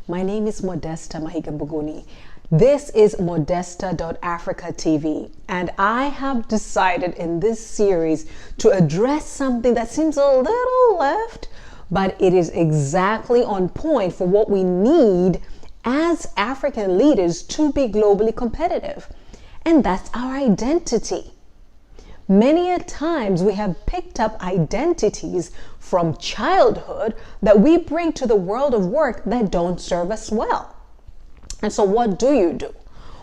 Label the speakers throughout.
Speaker 1: My name is Modesta Mahiga. This is Modesta.Africa TV, and I have decided in this series to address something that seems a little left, but it is exactly on point for what we need as African leaders to be globally competitive, and that's our identity. Many a times we have picked up identities from childhood that we bring to the world of work that don't serve us well. And so what do you do?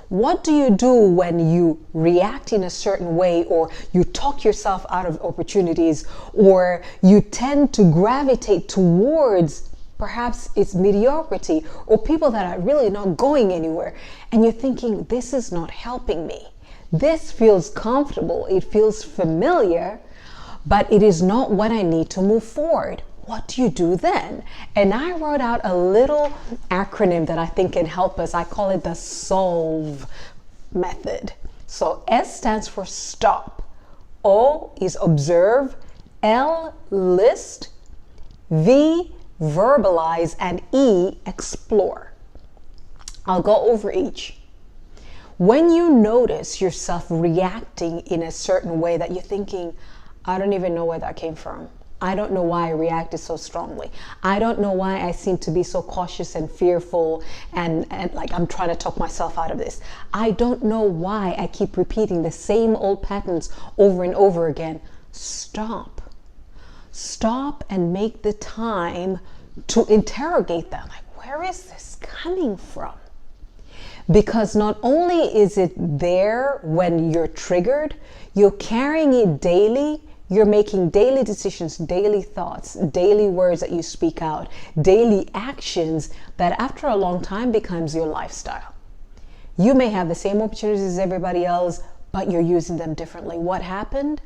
Speaker 1: What do you do when you react in a certain way, or you talk yourself out of opportunities, or you tend to gravitate towards perhaps it's mediocrity or people that are really not going anywhere, and you're thinking, this is not helping me. This feels comfortable, it feels familiar, but it is not what I need to move forward. What do you do then? And I wrote out a little acronym that I think can help us. I call it the SOLVE method. So S stands for stop, O is observe, L list, V verbalize, and E explore. I'll go over each. When you notice yourself reacting in a certain way that you're thinking, I don't even know where that came from. I don't know why I reacted so strongly. I don't know why I seem to be so cautious and fearful and like I'm trying to talk myself out of this. I don't know why I keep repeating the same old patterns over and over again. Stop. Stop and make the time to interrogate them. Like, where is this coming from? Because not only is it there when you're triggered, you're carrying it daily. You're making daily decisions, daily thoughts, daily words that you speak out, daily actions that after a long time becomes your lifestyle. You may have the same opportunities as everybody else, but you're using them differently. What happened?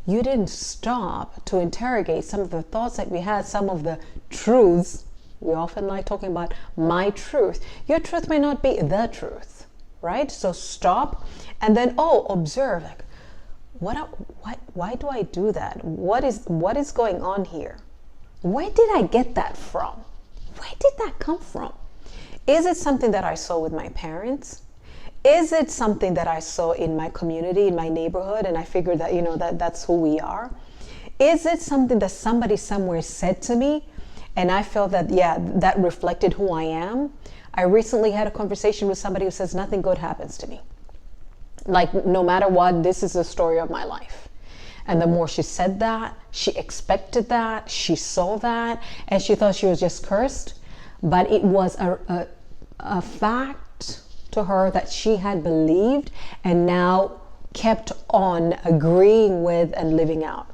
Speaker 1: You didn't stop to interrogate some of the thoughts that we had, some of the truths. We often like talking about my truth. Your truth may not be the truth, right? So stop and then, observe. Like, why do I do that? What is going on here? Where did I get that from? Where did that come from? Is it something that I saw with my parents? Is it something that I saw in my community, in my neighborhood, and I figured that, that's who we are? Is it something that somebody somewhere said to me, and I felt that, that reflected who I am? I recently had a conversation with somebody who says nothing good happens to me. Like, no matter what, this is the story of my life. And the more she said that, she expected that, she saw that, and she thought she was just cursed. But it was a fact to her that she had believed and now kept on agreeing with and living out.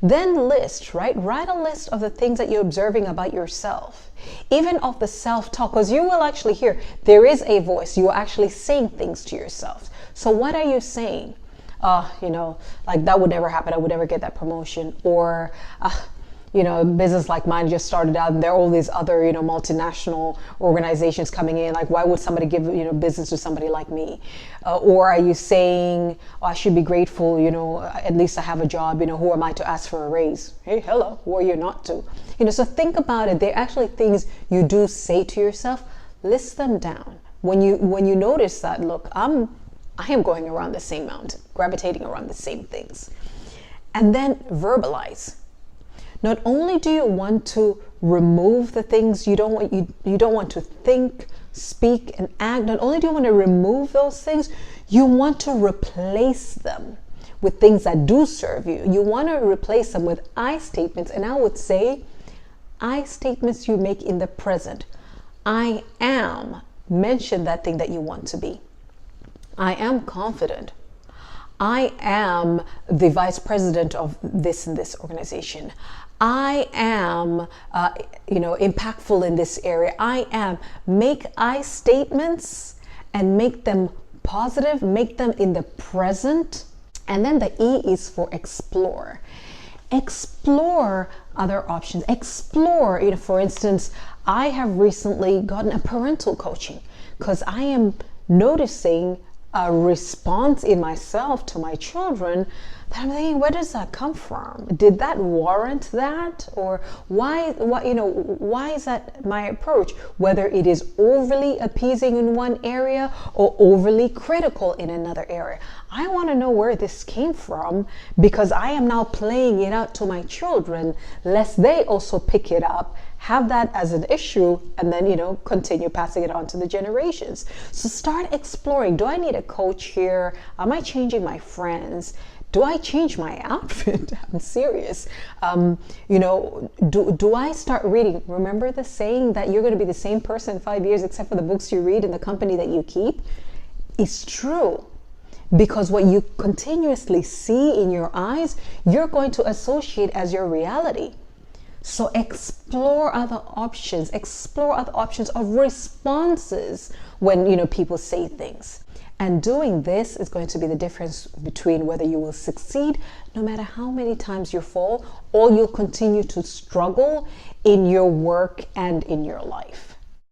Speaker 1: Then list, right? Write a list of the things that you're observing about yourself, even of the self-talk, because you will actually hear there is a voice. You are actually saying things to yourself. So what are you saying? Like that would never happen. I would never get that promotion. Or, business like mine just started out and there are all these other, multinational organizations coming in. Like, why would somebody give, business to somebody like me? Or are you saying, I should be grateful, at least I have a job, who am I to ask for a raise? Hey, hello, who are you not to? So think about it. They're actually things you do say to yourself. List them down. When you notice that, look, I am going around the same mountain, gravitating around the same things. And then verbalize. Not only do you want to remove the things you don't want to think, speak, and act, not only do you want to remove those things, you want to replace them with things that do serve you. You want to replace them with I statements, and I would say I statements you make in the present. I am. Mention that thing that you want to be. I am confident. I am the vice president of this and this organization. I am, impactful in this area. I am. Make I statements and make them positive, make them in the present. And then the E is for explore. Explore other options. Explore, for instance, I have recently gotten a parental coaching because I am noticing a response in myself to my children that I'm thinking, where does that come from? Did that warrant that? Or why is that my approach? Whether it is overly appeasing in one area or overly critical in another area. I want to know where this came from, because I am now playing it out to my children, lest they also pick it up, have that as an issue, and then continue passing it on to the generations. So start exploring. Do I need a coach here? Am I changing my friends? Do I change my outfit? I'm serious. Do I start reading? Remember the saying that you're going to be the same person in 5 years except for the books you read and the company that you keep? It's true. Because what you continuously see in your eyes, you're going to associate as your reality. So explore other options of responses when people say things. And doing this is going to be the difference between whether you will succeed no matter how many times you fall, or you'll continue to struggle in your work and in your life.